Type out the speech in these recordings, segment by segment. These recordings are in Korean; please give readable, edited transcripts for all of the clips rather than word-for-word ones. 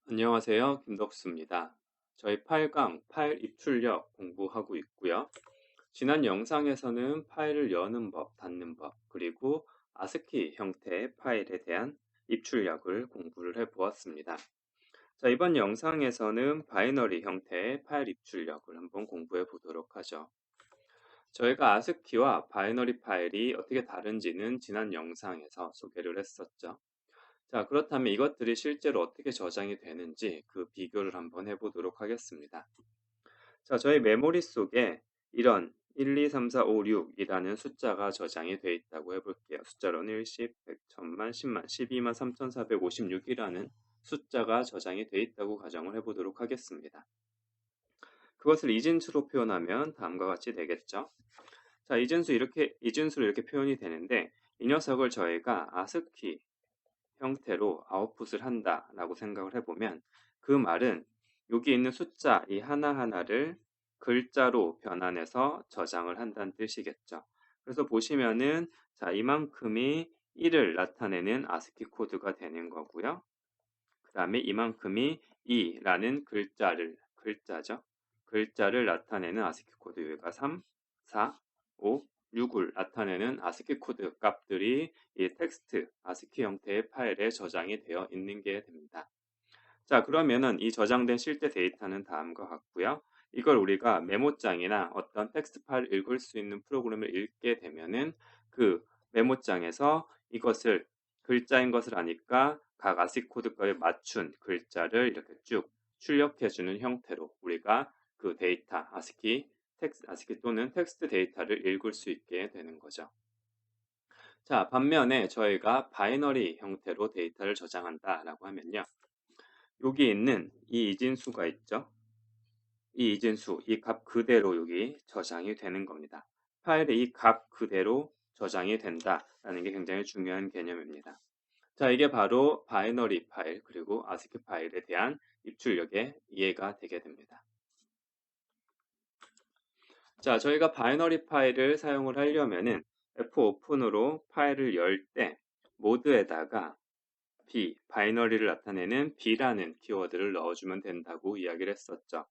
안녕하세요. 김덕수입니다. 저희 8강 파일 입출력 공부하고 있고요. 지난 영상에서는 파일을 여는 법, 닫는 법, 그리고 아스키 형태의 파일에 대한 입출력을 공부를 해보았습니다. 자, 이번 영상에서는 바이너리 형태의 파일 입출력을 한번 공부해 보도록 하죠. 저희가 아스키와 바이너리 파일이 어떻게 다른지는 지난 영상에서 소개를 했었죠. 자, 그렇다면 이것들이 실제로 어떻게 저장이 되는지 그 비교를 한번 해보도록 하겠습니다. 자, 저희 메모리 속에 이런 1, 2, 3, 4, 5, 6이라는 숫자가 저장이 되어 있다고 해볼게요. 숫자로는 1, 10, 100, 1000만, 10만, 12만 3456이라는 숫자가 저장이 되어 있다고 가정을 해보도록 하겠습니다. 그것을 이진수로 표현하면 다음과 같이 되겠죠. 자, 이진수로 이렇게 표현이 되는데 이 녀석을 저희가 아스키 형태로 아웃풋을 한다라고 생각을 해보면 그 말은 여기 있는 숫자 이 하나하나를 글자로 변환해서 저장을 한다는 뜻이겠죠. 그래서 보시면은 자, 이만큼이 1을 나타내는 아스키 코드가 되는 거고요. 그 다음에 이만큼이 2라는 글자를 나타내는 아스키 코드 여기가 3, 4, 5, 6을 나타내는 아스키 코드 값들이 이 텍스트 아스키 형태의 파일에 저장이 되어 있는 게 됩니다. 자, 그러면은 이 저장된 실제 데이터는 다음과 같고요. 이걸 우리가 메모장이나 어떤 텍스트 파일을 읽을 수 있는 프로그램을 읽게 되면은 그 메모장에서 이것을 글자인 것을 아니까 각 아스키 코드 값에 맞춘 글자를 이렇게 쭉 출력해 주는 형태로 우리가 그 데이터 아스키 또는 텍스트 데이터를 읽을 수 있게 되는 거죠. 자, 반면에 저희가 바이너리 형태로 데이터를 저장한다라고 하면요. 여기 있는 이 이진수가 있죠. 이 이진수, 이 값 그대로 여기 저장이 되는 겁니다. 파일에 이 값 그대로 저장이 된다라는 게 굉장히 중요한 개념입니다. 자, 이게 바로 바이너리 파일 그리고 아스키 파일에 대한 입출력의 이해가 되게 됩니다. 자, 저희가 바이너리 파일을 사용을 하려면은 Fopen으로 파일을 열 때 모드에다가 바이너리를 나타내는 B라는 키워드를 넣어주면 된다고 이야기를 했었죠.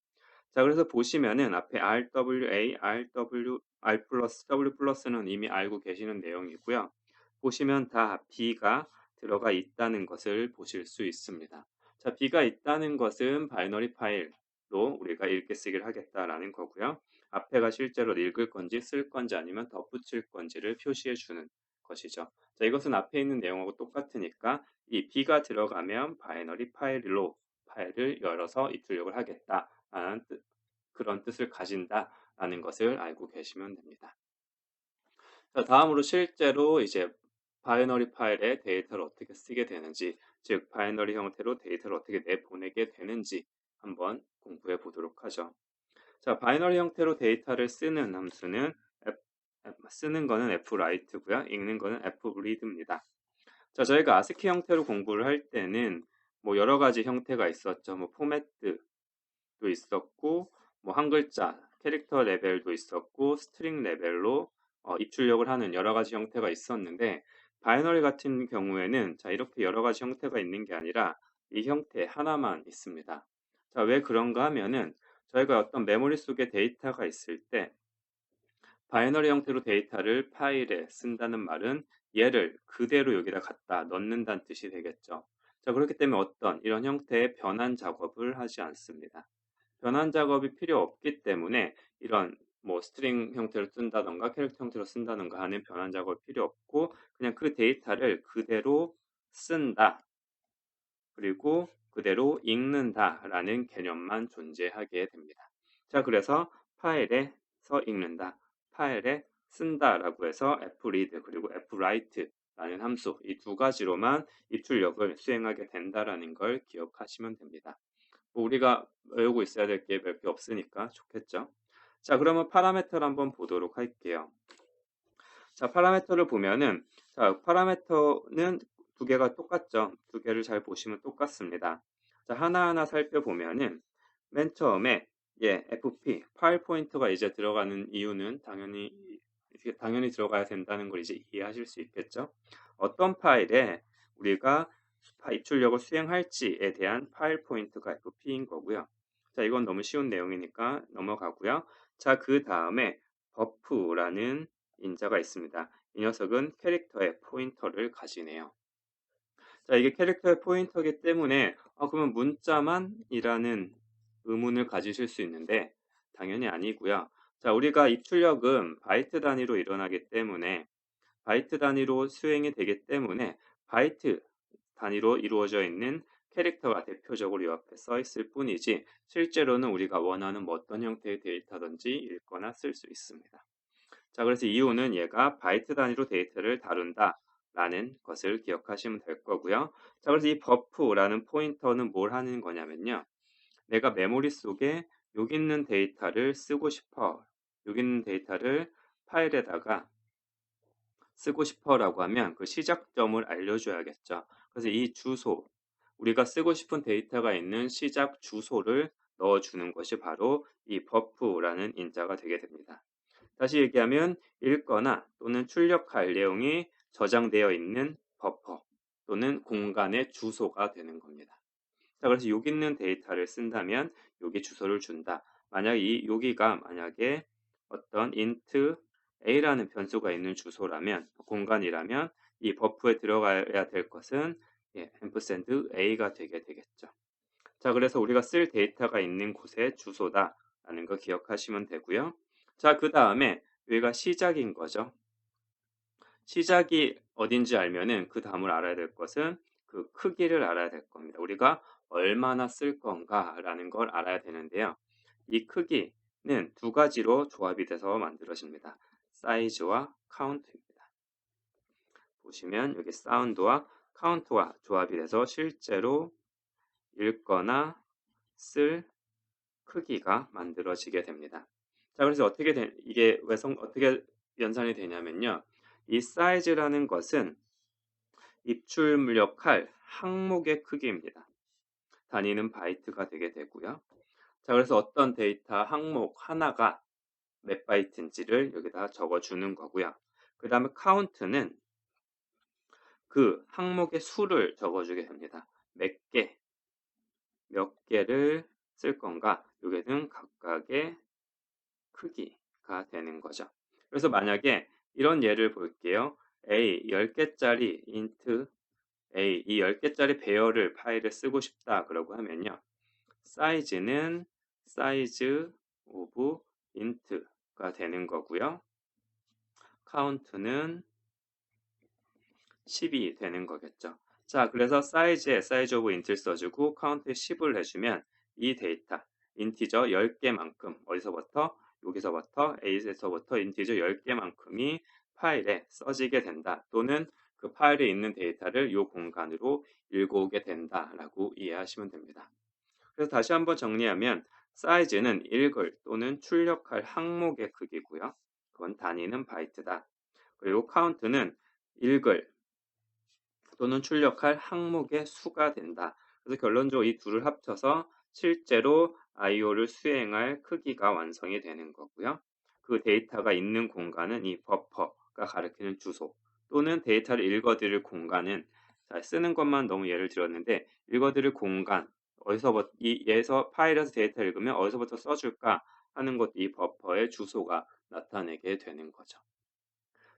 자, 그래서 보시면은 앞에 RWA, R 플러스, W 플러스는 이미 알고 계시는 내용이고요. 보시면 다 B가 들어가 있다는 것을 보실 수 있습니다. 자, B가 있다는 것은 바이너리 파일로 우리가 읽기 쓰기를 하겠다라는 거고요. 앞에가 실제로 읽을 건지 쓸 건지 아니면 덧붙일 건지를 표시해 주는 것이죠. 자, 이것은 앞에 있는 내용하고 똑같으니까 이 B가 들어가면 바이너리 파일로 파일을 열어서 입출력을 하겠다라는 그런 뜻을 가진다라는 것을 알고 계시면 됩니다. 자, 다음으로 실제로 이제 바이너리 파일에 데이터를 어떻게 쓰게 되는지, 즉 바이너리 형태로 데이터를 어떻게 내보내게 되는지 한번 공부해 보도록 하죠. 자, 바이너리 형태로 데이터를 쓰는 함수는 쓰는 거는 fwrite고요. 읽는 거는 fread입니다. 자, 저희가 아스키 형태로 공부를 할 때는 뭐 여러 가지 형태가 있었죠. 뭐 포맷도 있었고, 뭐 한 글자 캐릭터 레벨도 있었고, 스트링 레벨로 입출력을 하는 여러 가지 형태가 있었는데 바이너리 같은 경우에는 자, 이렇게 여러 가지 형태가 있는 게 아니라 이 형태 하나만 있습니다. 자, 왜 그런가 하면은 저희가 어떤 메모리 속에 데이터가 있을 때 바이너리 형태로 데이터를 파일에 쓴다는 말은 얘를 그대로 여기다 갖다 넣는다는 뜻이 되겠죠. 자, 그렇기 때문에 어떤 이런 형태의 변환 작업을 하지 않습니다. 변환 작업이 필요 없기 때문에 이런 뭐 스트링 형태로 쓴다던가 캐릭터 형태로 쓴다던가 하는 변환 작업이 필요 없고 그냥 그 데이터를 그대로 쓴다. 그리고 그대로 읽는다라는 개념만 존재하게 됩니다. 자, 그래서 파일에서 읽는다, 파일에 쓴다라고 해서 fread 그리고 fwrite라는 함수 이 두 가지로만 입출력을 수행하게 된다라는 걸 기억하시면 됩니다. 뭐 우리가 외우고 있어야 될 게 몇 개 없으니까 좋겠죠. 자, 그러면 파라미터를 한번 보도록 할게요. 자, 파라미터를 보면은 자, 파라미터는 두 개가 똑같죠. 두 개를 잘 보시면 똑같습니다. 자, 하나하나 살펴보면은 맨 처음에 FP 파일 포인터가 이제 들어가는 이유는 당연히 들어가야 된다는 걸 이제 이해하실 수 있겠죠. 어떤 파일에 우리가 입출력을 수행할지에 대한 파일 포인터가 fp인 거고요. 자, 이건 너무 쉬운 내용이니까 넘어가고요. 자, 그 다음에 버프라는 인자가 있습니다. 이 녀석은 캐릭터의 포인터를 가지네요. 자, 이게 캐릭터의 포인터이기 때문에 그러면 문자만이라는 의문을 가지실 수 있는데 당연히 아니고요. 자, 우리가 입출력은 바이트 단위로 일어나기 때문에 바이트 단위로 수행이 되기 때문에 바이트 단위로 이루어져 있는 캐릭터가 대표적으로 이 앞에 써 있을 뿐이지 실제로는 우리가 원하는 뭐 어떤 형태의 데이터든지 읽거나 쓸 수 있습니다. 자, 그래서 이유는 얘가 바이트 단위로 데이터를 다룬다라는 것을 기억하시면 될 거고요. 자, 그래서 이 버프라는 포인터는 뭘 하는 거냐면요. 내가 메모리 속에 여기 있는 데이터를 쓰고 싶어. 여기 있는 데이터를 파일에다가 쓰고 싶어라고 하면 그 시작점을 알려줘야겠죠. 그래서 이 주소, 우리가 쓰고 싶은 데이터가 있는 시작 주소를 넣어주는 것이 바로 이 버프라는 인자가 되게 됩니다. 다시 얘기하면 읽거나 또는 출력할 내용이 저장되어 있는 버퍼 또는 공간의 주소가 되는 겁니다. 자, 그래서 여기 있는 데이터를 쓴다면 여기 주소를 준다. 만약 여기가 만약에 어떤 int a라는 변수가 있는 주소라면 공간이라면 이 버프에 들어가야 될 것은 ampersand a가 되게 되겠죠. 자, 그래서 우리가 쓸 데이터가 있는 곳의 주소다라는 거 기억하시면 되고요. 자, 그 다음에 여기가 시작인 거죠. 시작이 어딘지 알면은 그 다음을 알아야 될 것은 그 크기를 알아야 될 겁니다. 우리가 얼마나 쓸 건가라는 걸 알아야 되는데요. 이 크기는 두 가지로 조합이 돼서 만들어집니다. 사이즈와 카운트입니다. 보시면 여기 사운드와 카운트와 조합이 돼서 실제로 읽거나 쓸 크기가 만들어지게 됩니다. 자, 그래서 이게 어떻게 연산이 되냐면요. 이 사이즈라는 것은 입출력할 항목의 크기입니다. 단위는 바이트가 되게 되고요. 자, 그래서 어떤 데이터 항목 하나가 몇 바이트인지를 여기다 적어주는 거고요. 그 다음에 카운트는 그 항목의 수를 적어주게 됩니다. 몇 개를 쓸 건가? 요게는 각각의 크기가 되는 거죠. 그래서 만약에 이런 예를 볼게요. A 10개짜리 int A 이 10개짜리 배열을 파일을 쓰고 싶다 그러고 하면요. 사이즈는 size of int가 되는 거고요. 카운트는 10이 되는 거겠죠. 자, 그래서 사이즈에 size of int를 써주고 카운트에 10을 해주면 이 데이터 인티저 10개만큼 어디서부터 여기서부터 A에서부터 인티저 10개만큼이 파일에 써지게 된다. 또는 그 파일에 있는 데이터를 이 공간으로 읽어오게 된다라고 이해하시면 됩니다. 그래서 다시 한번 정리하면 사이즈는 읽을 또는 출력할 항목의 크기고요. 그건 단위는 바이트다. 그리고 카운트는 읽을 또는 출력할 항목의 수가 된다. 그래서 결론적으로 이 둘을 합쳐서 실제로 I/O를 수행할 크기가 완성이 되는 거고요. 그 데이터가 있는 공간은 이 버퍼가 가리키는 주소 또는 데이터를 읽어드릴 공간은 쓰는 것만 너무 예를 들었는데 읽어드릴 공간 어디서부터 얘에서 파일에서 데이터 읽으면 어디서부터 써줄까 하는 것 이 버퍼의 주소가 나타내게 되는 거죠.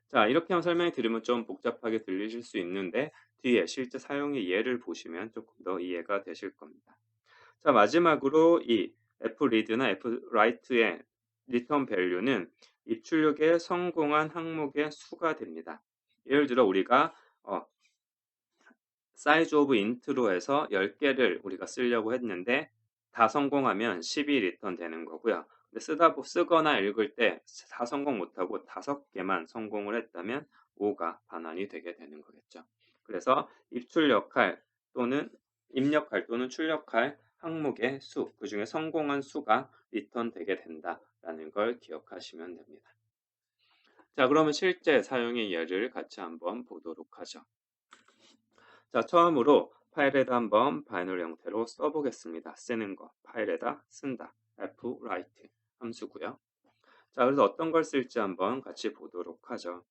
자, 이렇게 한번 설명해 드리면 좀 복잡하게 들리실 수 있는데 뒤에 실제 사용의 예를 보시면 조금 더 이해가 되실 겁니다. 자, 마지막으로 이 fread나 fwrite의 return value는 입출력에 성공한 항목의 수가 됩니다. 예를 들어 우리가 size of int로 해서 10개를 우리가 쓰려고 했는데 다 성공하면 10이 리턴 되는 거고요. 근데 쓰거나 읽을 때 다 성공 못하고 5개만 성공을 했다면 5가 반환이 되게 되는 거겠죠. 그래서 입력할 또는 출력할 항목의 수, 그 중에 성공한 수가 리턴 되게 된다라는 걸 기억하시면 됩니다. 자, 그러면 실제 사용의 예를 같이 한번 보도록 하죠. 자, 처음으로 파일에다 한번 바이너리 형태로 써보겠습니다. 쓰는 거, 파일에다 쓴다, fwrite 함수고요. 자, 그래서 어떤 걸 쓸지 한번 같이 보도록 하죠.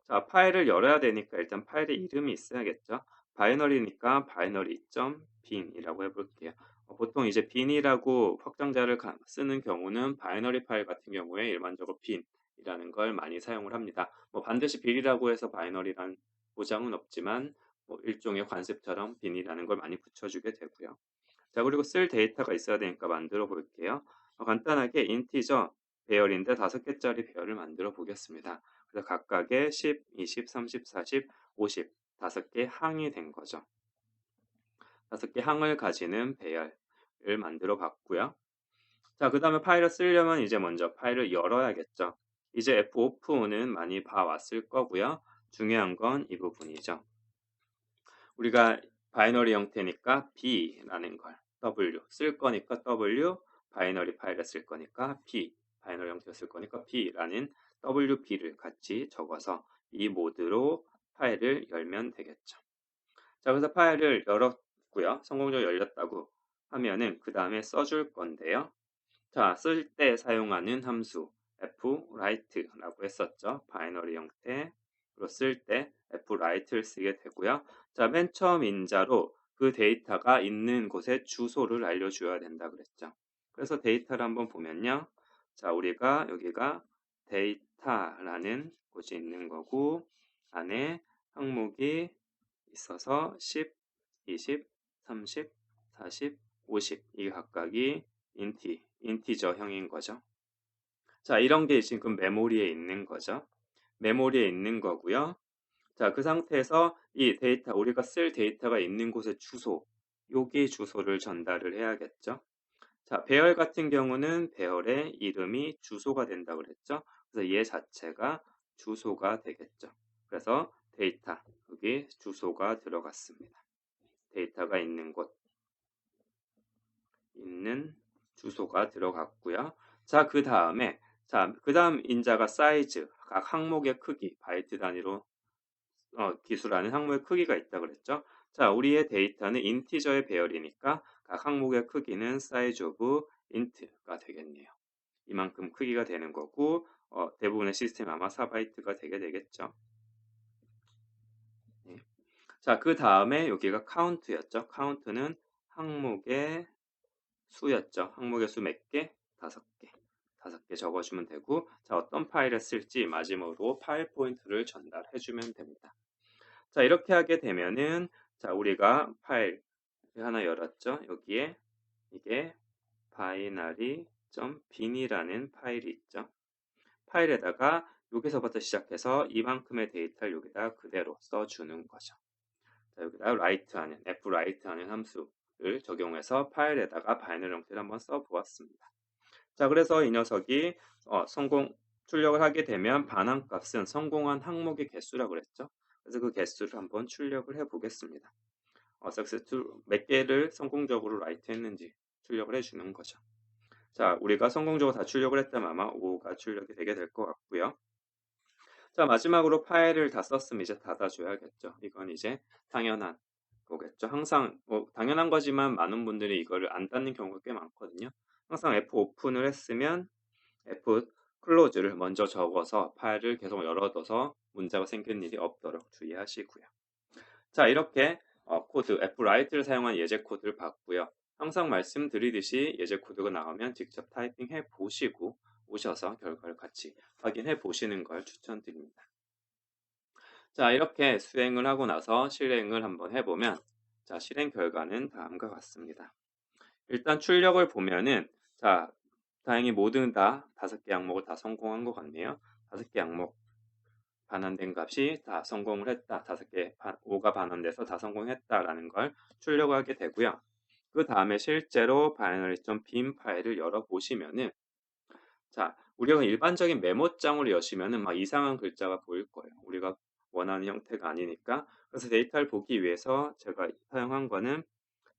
자, 파일을 열어야 되니까 일단 파일의 이름이 있어야겠죠. 바이너리니까 binary.bin이라고 해볼게요. 보통 이제 bin이라고 확장자를 쓰는 경우는 바이너리 파일 같은 경우에 일반적으로 bin이라는 걸 많이 사용을 합니다. 뭐 반드시 bin이라고 해서 바이너리란 보장은 없지만 뭐 일종의 관습처럼 bin이라는 걸 많이 붙여주게 되고요. 자, 그리고 쓸 데이터가 있어야 되니까 만들어 볼게요. 간단하게 인티저 배열인데 5개짜리 배열을 만들어 보겠습니다. 그래서 각각의 10, 20, 30, 40, 50 5개 항이 된 거죠. 5개 항을 가지는 배열을 만들어 봤고요. 자, 그 다음에 파일을 쓰려면 이제 먼저 파일을 열어야겠죠. 이제 fopen은 많이 봐왔을 거고요. 중요한 건 이 부분이죠. 우리가 바이너리 형태니까 b라는 걸 w 쓸 거니까 w, 바이너리 파일을 쓸 거니까 b, 바이너리 형태를 쓸 거니까 b라는 wb를 같이 적어서 이 모드로 파일을 열면 되겠죠. 자, 그래서 파일을 열었고요. 성공적으로 열렸다고 하면은 그 다음에 써줄 건데요. 자, 쓸 때 사용하는 함수 fwrite라고 했었죠. 바이너리 형태로 쓸 때 fwrite를 쓰게 되고요. 자, 맨 처음 인자로 그 데이터가 있는 곳의 주소를 알려줘야 된다 그랬죠. 그래서 데이터를 한번 보면요. 자, 우리가 여기가 데이터라는 곳이 있는 거고 안에 항목이 있어서 10, 20, 30, 40, 50 이게 각각이 인티저형인 거죠. 자, 이런 게 지금 메모리에 있는 거죠. 메모리에 있는 거고요. 자, 그 상태에서 이 데이터, 우리가 쓸 데이터가 있는 곳의 주소, 여기 주소를 전달을 해야겠죠. 자, 배열 같은 경우는 배열의 이름이 주소가 된다 그랬죠. 그래서 얘 자체가 주소가 되겠죠. 그래서 데이터, 여기 주소가 들어갔습니다. 데이터가 있는 곳, 있는 주소가 들어갔고요. 자, 그 다음에 그 다음 인자가 사이즈, 각 항목의 크기, 바이트 단위로 기술하는 항목의 크기가 있다 그랬죠. 자, 우리의 데이터는 인티저의 배열이니까 각 항목의 크기는 size of int가 되겠네요. 이만큼 크기가 되는 거고 대부분의 시스템 아마 4바이트가 되게 되겠죠. 네. 자, 그 다음에 여기가 count였죠. count는 항목의 수였죠. 항목의 수 몇 개? 5개. 5개 적어주면 되고, 자, 어떤 파일을 쓸지 마지막으로 파일 포인트를 전달해주면 됩니다. 자, 이렇게 하게 되면은, 자, 우리가 파일 하나 열었죠. 여기에 이게 binary.bin이라는 파일이 있죠. 파일에다가 여기서부터 시작해서 이만큼의 데이터를 여기다 그대로 써주는 거죠. 자, 여기다 write하는, fwrite하는 함수를 적용해서 파일에다가 바이너리 형태를 한번 써보았습니다. 자, 그래서 이 녀석이 성공 출력을 하게 되면 반환값은 성공한 항목의 개수라고 그랬죠. 그래서 그 개수를 한번 출력을 해 보겠습니다. success 몇 개를 성공적으로 write 했는지 출력을 해주는 거죠. 자, 우리가 성공적으로 다 출력을 했다면 아마 5가 출력이 되게 될 것 같고요. 자, 마지막으로 파일을 다 썼으면 이제 닫아줘야겠죠. 이건 이제 당연한 거겠죠. 항상 당연한 거지만 많은 분들이 이거를 안 닫는 경우가 꽤 많거든요. 항상 F 오픈을 했으면 F 클로즈를 먼저 적어서 파일을 계속 열어둬서 문제가 생길 일이 없도록 주의하시고요. 자, 이렇게 코드 fwrite를 사용한 예제 코드를 봤고요. 항상 말씀드리듯이 예제 코드가 나오면 직접 타이핑해 보시고 오셔서 결과를 같이 확인해 보시는 걸 추천드립니다. 자, 이렇게 수행을 하고 나서 실행을 한번 해보면 자, 실행 결과는 다음과 같습니다. 일단 출력을 보면은 자, 다행히 모든 다 5개 항목을 다 성공한 것 같네요. 5개 항목 반환된 값이 다 성공을 했다. 5개 5가 반환돼서 다 성공했다라는 걸 출력하게 되고요. 그 다음에 실제로 binary.bin 파일을 열어보시면은 자, 우리가 일반적인 메모장으로 여시면은 막 이상한 글자가 보일 거예요. 우리가 원하는 형태가 아니니까. 그래서 데이터를 보기 위해서 제가 사용한 거는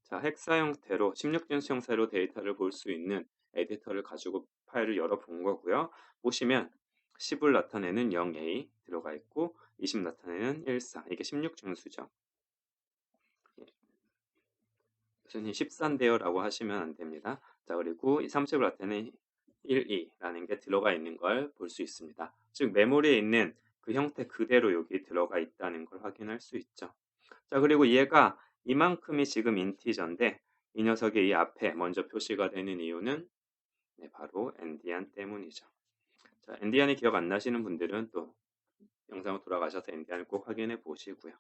자, 헥사 형태로 16진수 형태로 데이터를 볼 수 있는 에디터를 가지고 파일을 열어본 거고요. 보시면 10을 나타내는 0a 들어가 있고 20 나타내는 14 이게 16진수죠. 교수님 14인데요 라고 하시면 안 됩니다. 자, 그리고 30을 나타내는 12라는 게 들어가 있는 걸 볼 수 있습니다. 즉 메모리에 있는 그 형태 그대로 여기 들어가 있다는 걸 확인할 수 있죠. 자, 그리고 얘가 이만큼이 지금 인티저인데 이 녀석이 이 앞에 먼저 표시가 되는 이유는 바로 엔디안 때문이죠. 자, 엔디안이 기억 안 나시는 분들은 또 영상을 돌아가셔서 엔디안을 꼭 확인해 보시고요.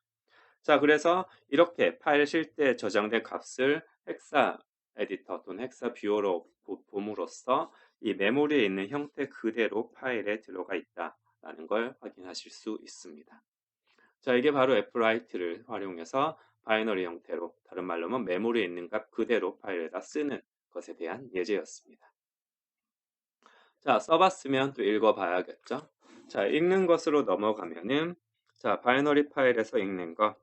자, 그래서 이렇게 파일 실 때 저장된 값을 헥사 에디터 또는 헥사 뷰어로 봄으로써 이 메모리에 있는 형태 그대로 파일에 들어가 있다라는 걸 확인하실 수 있습니다. 자, 이게 바로 fwrite를 활용해서 바이너리 형태로, 다른 말로 하면 메모리에 있는 값 그대로 파일에다 쓰는 것에 대한 예제였습니다. 자, 써봤으면 또 읽어봐야겠죠. 자, 읽는 것으로 넘어가면은 자, 바이너리 파일에서 읽는 거,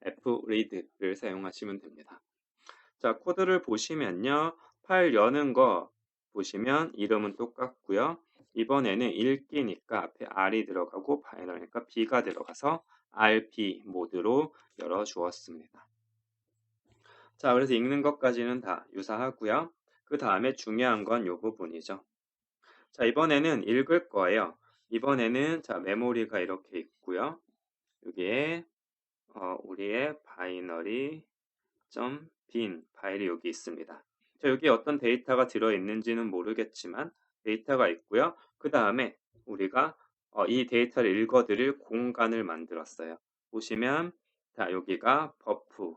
fread를 사용하시면 됩니다. 자, 코드를 보시면요. 파일 여는 거 보시면 이름은 똑같고요. 이번에는 읽기니까 앞에 R이 들어가고 바이너리니까 B가 들어가서 RB 모드로 열어주었습니다. 자, 그래서 읽는 것까지는 다 유사하고요. 그 다음에 중요한 건 이 부분이죠. 자, 이번에는 읽을 거예요. 이번에는 자, 메모리가 이렇게 있고요. 여기에 우리의 바이너리 bin 파일이 여기 있습니다. 자, 여기 어떤 데이터가 들어있는지는 모르겠지만 데이터가 있고요. 그 다음에 우리가 이 데이터를 읽어드릴 공간을 만들었어요. 보시면 자, 여기가 버프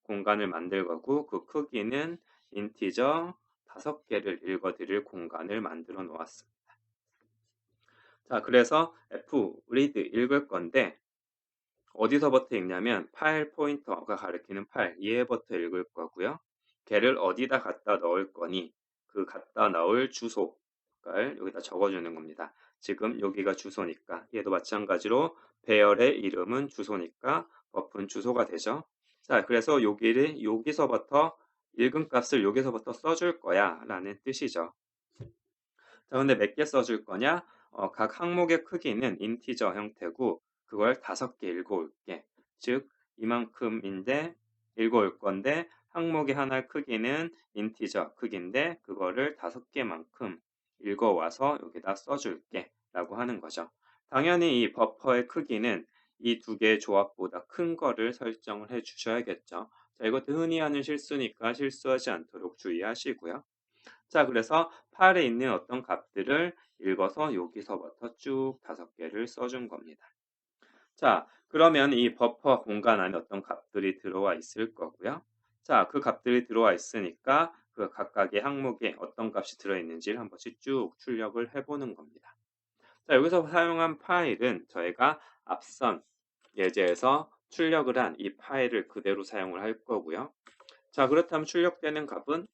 공간을 만들 거고 그 크기는 인티저 5개를 읽어드릴 공간을 만들어 놓았습니다. 자, 그래서 fread 읽을 건데 어디서부터 읽냐면 파일 포인터가 가리키는 파일 얘부터 읽을 거고요. 걔를 어디다 갖다 넣을 거니 그 갖다 넣을 주소를 여기다 적어주는 겁니다. 지금 여기가 주소니까 얘도 마찬가지로 배열의 이름은 주소니까 버프는 주소가 되죠. 자, 그래서 여기를 여기서부터 읽은 값을 여기서부터 써줄 거야 라는 뜻이죠. 자, 근데 몇 개 써줄 거냐? 각 항목의 크기는 인티저 형태고 그걸 5개 읽어올게. 즉 이만큼인데 읽어올 건데 항목의 하나의 크기는 인티저 크기인데 그거를 5개만큼 읽어와서 여기다 써줄게 라고 하는 거죠. 당연히 이 버퍼의 크기는 이 두 개의 조합보다 큰 거를 설정을 해 주셔야겠죠. 자, 이것도 흔히 하는 실수니까 실수하지 않도록 주의하시고요. 자, 그래서 파일에 있는 어떤 값들을 읽어서 여기서부터 쭉 5개를 써준 겁니다. 자, 그러면 이 버퍼 공간 안에 어떤 값들이 들어와 있을 거고요. 자, 그 값들이 들어와 있으니까 그 각각의 항목에 어떤 값이 들어있는지를 한 번씩 쭉 출력을 해보는 겁니다. 자, 여기서 사용한 파일은 저희가 앞선 예제에서 출력을 한 이 파일을 그대로 사용을 할 거고요. 자, 그렇다면 출력되는 값은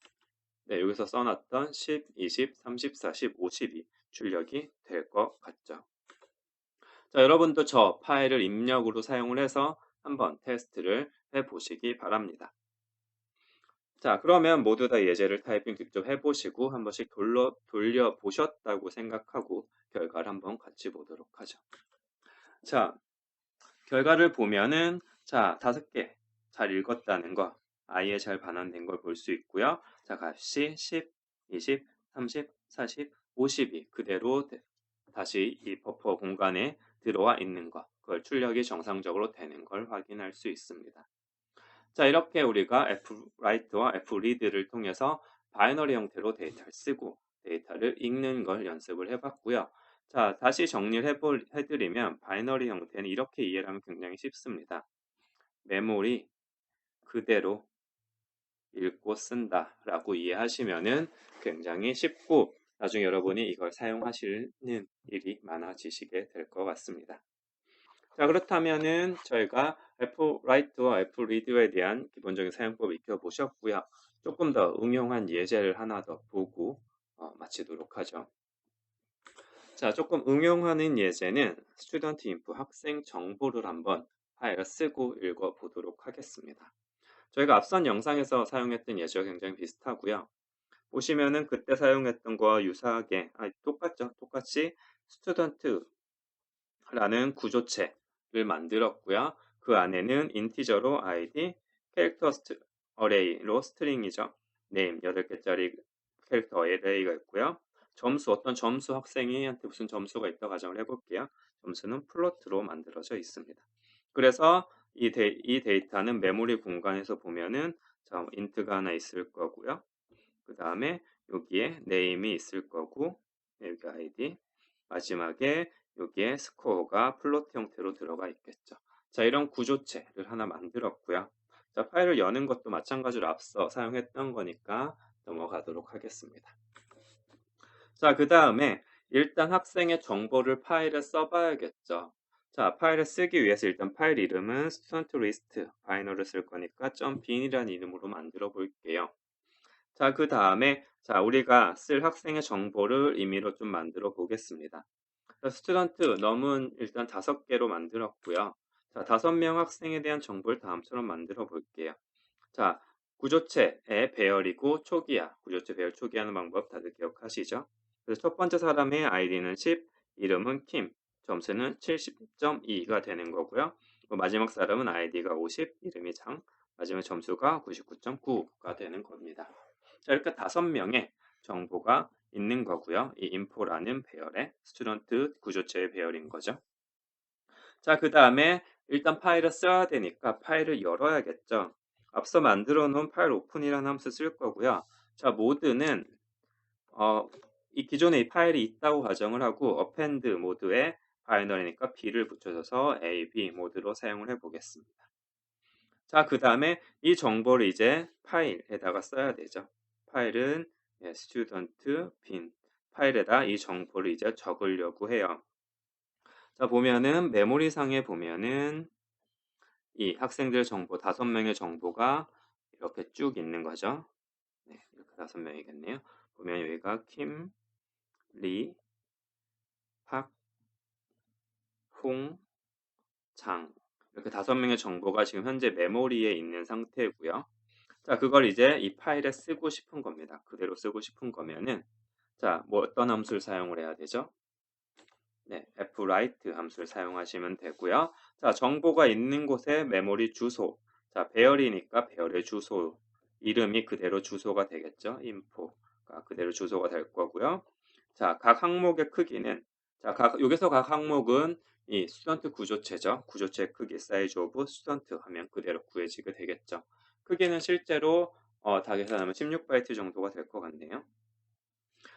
여기서 써놨던 10, 20, 30, 40, 50이 출력이 될 것 같죠. 자, 여러분도 저 파일을 입력으로 사용을 해서 한번 테스트를 해보시기 바랍니다. 자, 그러면 모두 다 예제를 타이핑 직접 해보시고 한 번씩 돌려보셨다고 생각하고 결과를 한번 같이 보도록 하죠. 자, 결과를 보면은 자, 5개 잘 읽었다는 거, I에 잘 반환된 걸 볼 수 있고요. 자, 값이 10, 20, 30, 40, 50이 그대로 다시 이 버퍼 공간에 들어와 있는 것, 그걸 출력이 정상적으로 되는 걸 확인할 수 있습니다. 자, 이렇게 우리가 fwrite와 fread를 통해서 바이너리 형태로 데이터를 쓰고 데이터를 읽는 걸 연습을 해봤고요. 자, 다시 정리를 해드리면 바이너리 형태는 이렇게 이해를 하면 굉장히 쉽습니다. 메모리 그대로 읽고 쓴다 라고 이해하시면은 굉장히 쉽고 나중에 여러분이 이걸 사용하시는 일이 많아지시게 될 것 같습니다. 자, 그렇다면은 저희가 fwrite와 fread에 대한 기본적인 사용법 익혀보셨고요. 조금 더 응용한 예제를 하나 더 보고 마치도록 하죠. 자, 조금 응용하는 예제는 스튜던트 인프 학생 정보를 한번 파일을 쓰고 읽어보도록 하겠습니다. 저희가 앞선 영상에서 사용했던 예제와 굉장히 비슷하고요. 보시면은 그때 사용했던 거와 유사하게 똑같죠. 똑같이 스튜던트라는 구조체를 만들었고요. 그 안에는 인티저로 id, 캐릭터 어레이로 스트링이죠. 네임 8개짜리 캐릭터 어레이가 있고요. 점수, 어떤 점수 학생이한테 무슨 점수가 있다고 가정을 해볼게요. 점수는 플로트로 만들어져 있습니다. 그래서 이 데이터는 메모리 공간에서 보면은 자, int가 하나 있을 거고요. 그 다음에 여기에 name이 있을 거고, 여기 id, 마지막에 여기에 스코어가 플로트 형태로 들어가 있겠죠. 자, 이런 구조체를 하나 만들었고요. 자, 파일을 여는 것도 마찬가지로 앞서 사용했던 거니까 넘어가도록 하겠습니다. 자, 그 다음에 일단 학생의 정보를 파일에 써봐야겠죠. 자, 파일을 쓰기 위해서 일단 파일 이름은 student list 바이너를 쓸 거니까 .bin이라는 이름으로 만들어 볼게요. 자, 그 다음에 자, 우리가 쓸 학생의 정보를 임의로 좀 만들어 보겠습니다. 스튜던트 넘은 일단 5개로 만들었고요. 자, 5명 학생에 대한 정보를 다음처럼 만들어 볼게요. 자, 구조체의 배열이고 초기화, 구조체 배열 초기화하는 방법 다들 기억하시죠? 그래서 첫 번째 사람의 아이디는 10, 이름은 킴, 점수는 70.2가 되는 거고요. 마지막 사람은 아이디가 50, 이름이 장, 마지막 점수가 99.9가 되는 겁니다. 자, 이렇게 5명의 정보가 있는 거고요. 이 info라는 배열의 스튜던트 구조체의 배열인 거죠. 자, 그 다음에 일단 파일을 써야 되니까 파일을 열어야겠죠. 앞서 만들어 놓은 파일 오픈이라는 함수 쓸 거고요. 자, 모드는 이 기존에 이 파일이 있다고 가정을 하고 append 모드에 바이너리니까 b를 붙여줘서 a, b 모드로 사용을 해 보겠습니다. 자, 그 다음에 이 정보를 이제 파일에다가 써야 되죠. 파일은 student bin 파일에다 이 정보를 이제 적으려고 해요. 자, 보면은 메모리 상에 보면은 이 학생들 정보 5명의 정보가 이렇게 쭉 있는 거죠. 네, 이렇게 5명이겠네요. 보면 여기가 킴, 리, 팍, 홍, 장 이렇게 5명의 정보가 지금 현재 메모리에 있는 상태고요. 자, 그걸 이제 이 파일에 쓰고 싶은 겁니다. 그대로 쓰고 싶은 거면은 자, 뭐 어떤 함수를 사용을 해야 되죠? 네, fwrite 함수를 사용하시면 되고요. 자, 정보가 있는 곳에 메모리 주소. 자, 배열이니까 배열의 주소. 이름이 그대로 주소가 되겠죠. info가 그대로 주소가 될 거고요. 자, 각 항목의 크기는 자, 여기서 각 항목은 이 스튜던트 구조체죠. 구조체 크기 size of student 하면 그대로 구해지게 되겠죠. 크기는 실제로 다 계산하면 16바이트 정도가 될 것 같네요.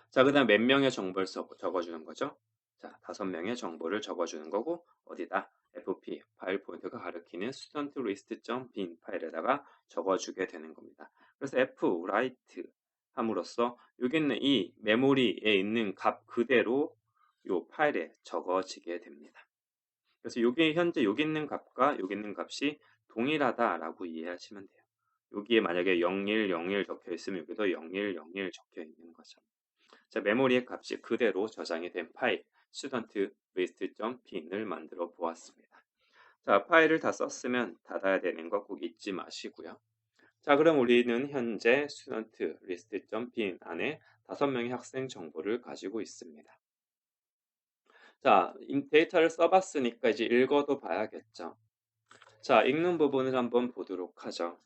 자, 그 다음 몇 명의 정보를 적어주는 거죠. 자, 5명의 정보를 적어주는 거고 어디다? fp 파일 포인트가 가리키는 student list.bin 파일에다가 적어주게 되는 겁니다. 그래서 fwrite 함으로써 여기 있는 이 메모리에 있는 값 그대로 이 파일에 적어지게 됩니다. 그래서 여기 현재 여기 있는 값과 여기 있는 값이 동일하다라고 이해하시면 돼요. 여기에 만약에 0101 적혀 있으면 여기도 0101 적혀 있는 거죠. 자, 메모리의 값이 그대로 저장이 된 파일 student list.bin을 만들어 보았습니다. 자, 파일을 다 썼으면 닫아야 되는 거 꼭 잊지 마시고요. 자, 그럼 우리는 현재 student list.bin 안에 5명의 학생 정보를 가지고 있습니다. 자, 데이터를 써봤으니까 이제 읽어도 봐야겠죠. 자, 읽는 부분을 한번 보도록 하죠.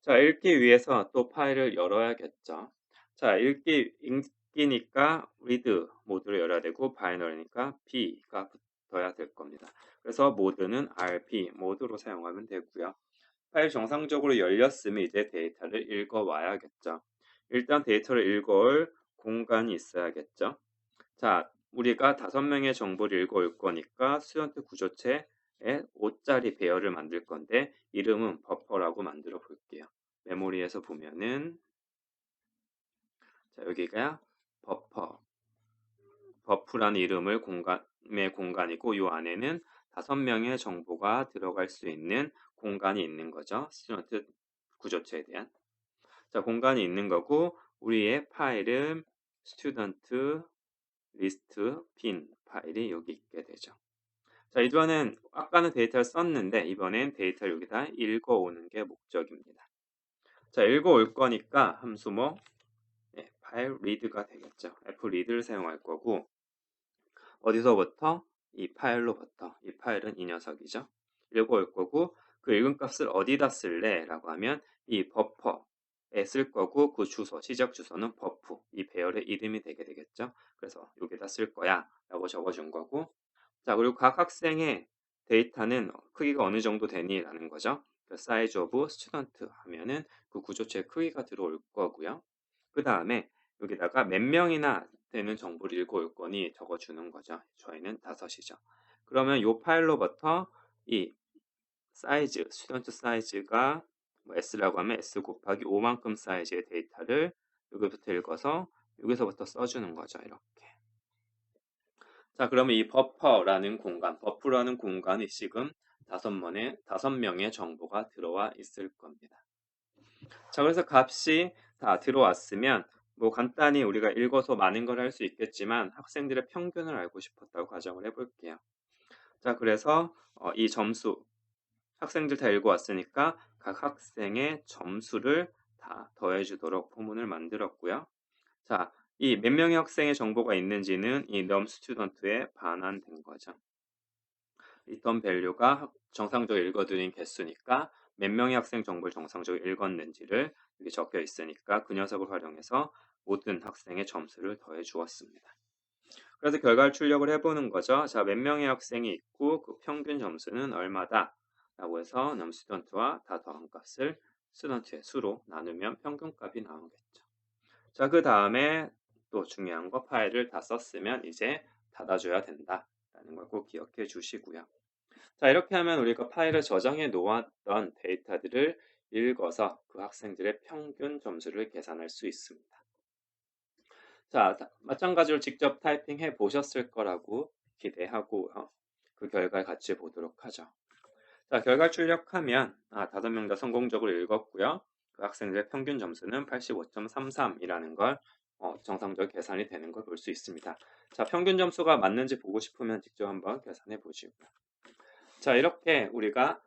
자, 읽기 위해서 또 파일을 열어야겠죠. 자, 읽기니까 read 모드로 열어야 되고 바이너리니까 b가 붙어야 될 겁니다. 그래서 모드는 rb 모드로 사용하면 되고요. 파일 정상적으로 열렸으면 이제 데이터를 읽어와야겠죠. 일단 데이터를 읽어올 공간이 있어야겠죠. 자, 우리가 5명의 정보를 읽어올 거니까 스튜던트 구조체에 5짜리 배열을 만들 건데 이름은 버퍼라고 만들어 볼게요. 메모리에서 보면은 자, 여기가 버프라는 이름을 공간이고 이 안에는 5명의 정보가 들어갈 수 있는 공간이 있는 거죠. 스튜던트 구조체에 대한 자, 공간이 있는 거고 우리의 파일은 스튜던트 리스트 bin 파일이 여기 있게 되죠. 자, 이번엔 아까는 데이터를 썼는데 이번엔 데이터를 여기다 읽어오는 게 목적입니다. 자, 읽어올 거니까 함수 뭐 파일 read가 되겠죠. fread를 사용할 거고 어디서부터? 이 파일로부터. 이 파일은 이 녀석이죠. 읽어올 거고 그 읽은 값을 어디다 쓸래? 라고 하면 이 버퍼에 쓸 거고 그 주소, 시작 주소는 버프, 이 배열의 이름이 되게 되겠죠. 그래서 여기다 쓸 거야 라고 적어준 거고 자, 그리고 각 학생의 데이터는 크기가 어느 정도 되니? 라는 거죠. size of student 하면은 그 구조체의 크기가 들어올 거고요. 그 다음에 여기다가 몇 명이나 되는 정보를 읽어올 거니 적어주는 거죠. 저희는 5이죠. 그러면 이 파일로부터 이 사이즈, 스튜던트 사이즈가 뭐 S라고 하면 S 곱하기 5만큼 사이즈의 데이터를 여기부터 읽어서 여기서부터 써주는 거죠. 이렇게. 자, 그러면 이 버퍼라는 공간이 지금 5명의 정보가 들어와 있을 겁니다. 자, 그래서 값이 다 들어왔으면 뭐 간단히 우리가 읽어서 많은 걸 할 수 있겠지만 학생들의 평균을 알고 싶었다고 가정을 해볼게요. 자, 그래서 이 점수 학생들 다 읽어왔으니까 각 학생의 점수를 다 더해주도록 포문을 만들었고요. 자, 이 몇 명의 학생의 정보가 있는지는 이 num student에 반환된 거죠. return value가 정상적으로 읽어드린 개수니까 몇 명의 학생 정보를 정상적으로 읽었는지를 여기 적혀 있으니까 그 녀석을 활용해서 모든 학생의 점수를 더해 주었습니다. 그래서 결과를 출력을 해보는 거죠. 자, 몇 명의 학생이 있고 그 평균 점수는 얼마다? 라고 해서 num student와 다 더한 값을 student의 수로 나누면 평균값이 나오겠죠. 자, 그 다음에 또 중요한 거 파일을 다 썼으면 이제 닫아줘야 된다라는 걸 꼭 기억해 주시고요. 자, 이렇게 하면 우리가 파일을 저장해 놓았던 데이터들을 읽어서 그 학생들의 평균 점수를 계산할 수 있습니다. 자, 마찬가지로 직접 타이핑해 보셨을 거라고 기대하고 그 결과를 같이 보도록 하죠. 자, 결과 출력하면 5명 다 성공적으로 읽었고요. 그 학생들의 평균 점수는 85.33이라는 걸 정상적으로 계산이 되는 걸 볼 수 있습니다. 자, 평균 점수가 맞는지 보고 싶으면 직접 한번 계산해 보시고요. 자, 이렇게 우리가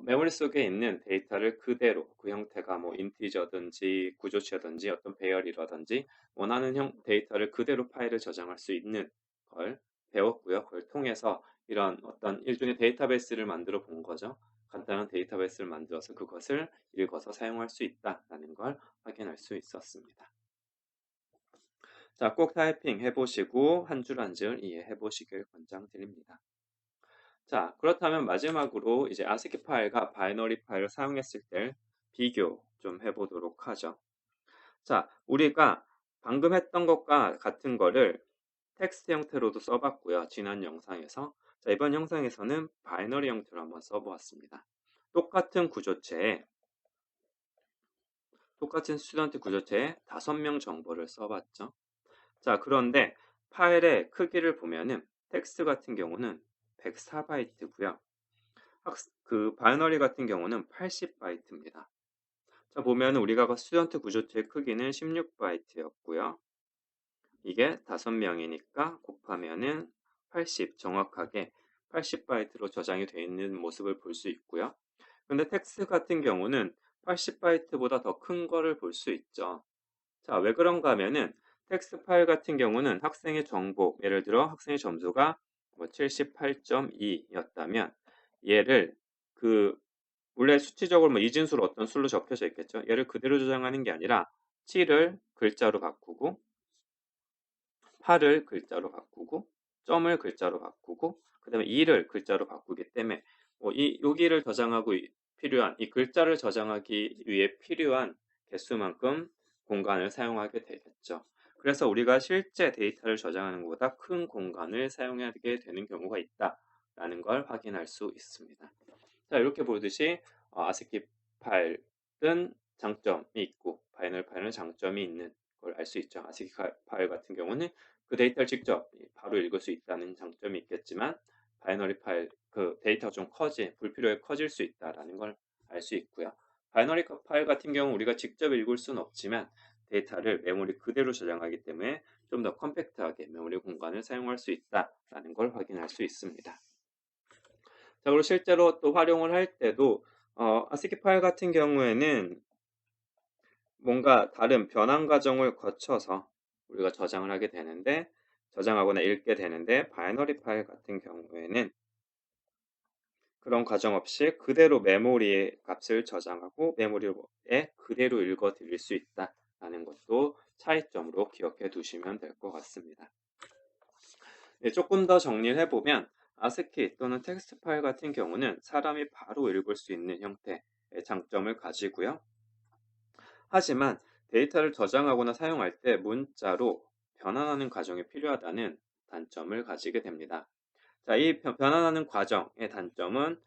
메모리 속에 있는 데이터를 그대로 그 형태가 뭐 인티저든지 구조체든지 어떤 배열이라든지 원하는 데이터를 그대로 파일에 저장할 수 있는 걸 배웠고요. 그걸 통해서 이런 어떤 일종의 데이터베이스를 만들어 본 거죠. 간단한 데이터베이스를 만들어서 그것을 읽어서 사용할 수 있다라는 걸 확인할 수 있었습니다. 자, 꼭 타이핑 해보시고 한 줄 한 줄 이해해 보시길 권장드립니다. 자, 그렇다면 마지막으로 이제 ASCII 파일과 바이너리 파일을 사용했을 때 비교 좀 해보도록 하죠. 자, 우리가 방금 했던 것과 같은 거를 텍스트 형태로도 써봤고요. 지난 영상에서. 자, 이번 영상에서는 바이너리 형태로 한번 써보았습니다. 똑같은 똑같은 스튜던트 구조체에 5명 정보를 써봤죠. 자, 그런데 파일의 크기를 보면은 텍스트 같은 경우는 104바이트고요. 그 바이너리 같은 경우는 80바이트입니다. 자, 보면 우리가 스튜던트 구조체의 크기는 16바이트였고요. 이게 5명이니까 곱하면은 80 정확하게 80바이트로 저장이 되어 있는 모습을 볼 수 있고요. 근데 텍스트 같은 경우는 80바이트보다 더 큰 거를 볼 수 있죠. 자, 왜 그런가 하면은 텍스트 파일 같은 경우는 학생의 정보, 예를 들어 학생의 점수가 78.2였다면 얘를 원래 수치적으로 이진수로 어떤 수로 적혀져 있겠죠. 얘를 그대로 저장하는 게 아니라 7을 글자로 바꾸고 8을 글자로 바꾸고 점을 글자로 바꾸고 그 다음에 2를 글자로 바꾸기 때문에 여기를 저장하고 필요한 이 글자를 저장하기 위해 필요한 개수만큼 공간을 사용하게 되겠죠. 그래서 우리가 실제 데이터를 저장하는 것보다 큰 공간을 사용하게 되는 경우가 있다라는 걸 확인할 수 있습니다. 자, 이렇게 보듯이 ASCII 파일은 장점이 있고 바이너리 파일은 장점이 있는 걸 알 수 있죠. ASCII 파일 같은 경우는 그 데이터를 직접 바로 읽을 수 있다는 장점이 있겠지만 바이너리 파일 그 데이터가 좀 불필요하게 커질 수 있다라는 걸 알 수 있고요. 바이너리 파일 같은 경우 우리가 직접 읽을 수는 없지만 데이터를 메모리 그대로 저장하기 때문에 좀 더 컴팩트하게 메모리 공간을 사용할 수 있다라는 걸 확인할 수 있습니다. 자, 그리고 실제로 또 활용을 할 때도 ASCII 파일 같은 경우에는 뭔가 다른 변환 과정을 거쳐서 우리가 저장하거나 읽게 되는데 바이너리 파일 같은 경우에는 그런 과정 없이 그대로 메모리의 값을 저장하고 메모리에 그대로 읽어 드릴 수 있다라는 것도 차이점으로 기억해 두시면 될 것 같습니다. 네, 조금 더 정리를 해보면 아스키 또는 텍스트 파일 같은 경우는 사람이 바로 읽을 수 있는 형태의 장점을 가지고요. 하지만 데이터를 저장하거나 사용할 때 문자로 변환하는 과정이 필요하다는 단점을 가지게 됩니다. 자, 이 변환하는 과정의 단점은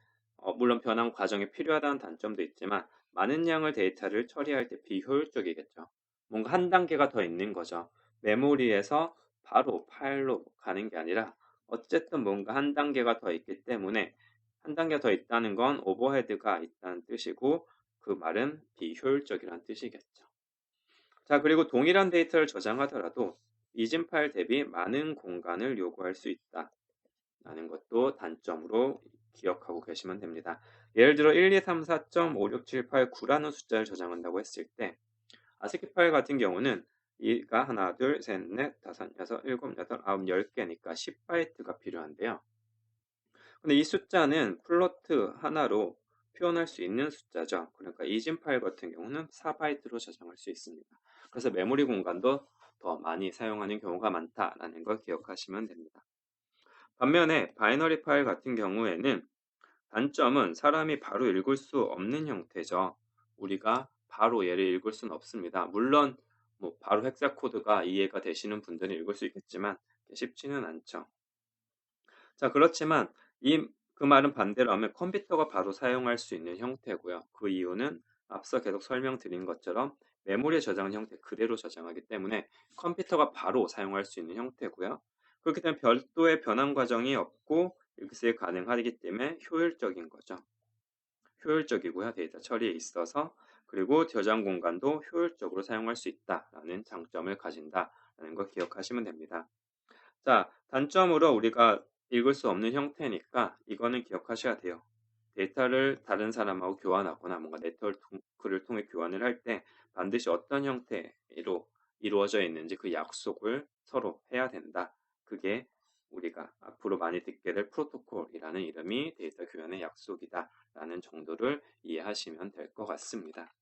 물론 변환 과정이 필요하다는 단점도 있지만 많은 양의 데이터를 처리할 때 비효율적이겠죠. 뭔가 한 단계가 더 있는 거죠. 메모리에서 바로 파일로 가는 게 아니라 어쨌든 뭔가 한 단계가 더 있기 때문에 한 단계 더 있다는 건 오버헤드가 있다는 뜻이고 그 말은 비효율적이라는 뜻이겠죠. 자, 그리고 동일한 데이터를 저장하더라도 이진 파일 대비 많은 공간을 요구할 수 있다. 라는 것도 단점으로 기억하고 계시면 됩니다. 예를 들어 1, 2, 3, 4.56789라는 숫자를 저장한다고 했을 때 아스키 파일 같은 경우는 이가 하나, 둘, 셋, 넷, 다섯, 여섯, 일곱, 여덟, 아홉, 10개니까 10바이트가 필요한데요. 근데 이 숫자는 플로트 하나로 표현할 수 있는 숫자죠. 그러니까 이진 파일 같은 경우는 4바이트로 저장할 수 있습니다. 그래서 메모리 공간도 더 많이 사용하는 경우가 많다라는 걸 기억하시면 됩니다. 반면에 바이너리 파일 같은 경우에는 단점은 사람이 바로 읽을 수 없는 형태죠. 우리가 바로 얘를 읽을 수는 없습니다. 물론 뭐 바로 헥사 코드가 이해가 되시는 분들은 읽을 수 있겠지만 쉽지는 않죠. 자, 그렇지만 그 말은 반대로 하면 컴퓨터가 바로 사용할 수 있는 형태고요. 그 이유는 앞서 계속 설명드린 것처럼 메모리에 저장 형태 그대로 저장하기 때문에 컴퓨터가 바로 사용할 수 있는 형태고요. 그렇기 때문에 별도의 변환 과정이 없고 읽습이 가능하기 때문에 효율적인 거죠. 효율적이고요. 데이터 처리에 있어서. 그리고 저장 공간도 효율적으로 사용할 수 있다라는 장점을 가진다라는 걸 기억하시면 됩니다. 자, 단점으로 우리가 읽을 수 없는 형태니까 이거는 기억하셔야 돼요. 데이터를 다른 사람하고 교환하거나 뭔가 네트워크를 통해 교환을 할 때 반드시 어떤 형태로 이루어져 있는지 그 약속을 서로 해야 된다. 그게 우리가 앞으로 많이 듣게 될 프로토콜이라는 이름이 데이터 교환의 약속이다라는 정도를 이해하시면 될 것 같습니다.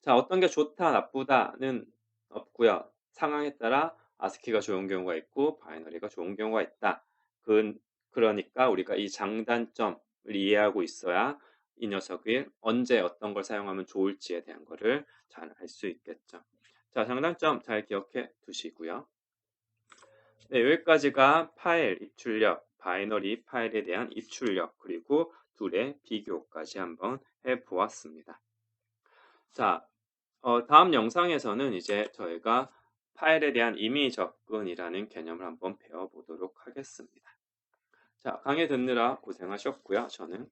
자, 어떤 게 좋다, 나쁘다는 없고요. 상황에 따라 아스키가 좋은 경우가 있고 바이너리가 좋은 경우가 있다. 그러니까 우리가 이 장단점을 이해하고 있어야 이 녀석이 언제 어떤 걸 사용하면 좋을지에 대한 거를 잘 알 수 있겠죠. 자, 장단점 잘 기억해 두시고요. 네, 여기까지가 파일 입출력, 바이너리 파일에 대한 입출력, 그리고 둘의 비교까지 한번 해보았습니다. 자, 다음 영상에서는 이제 저희가 파일에 대한 임의 접근이라는 개념을 한번 배워보도록 하겠습니다. 자, 강의 듣느라 고생하셨고요. 저는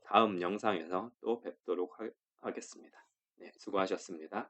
다음 영상에서 또 뵙도록 하겠습니다. 네, 수고하셨습니다.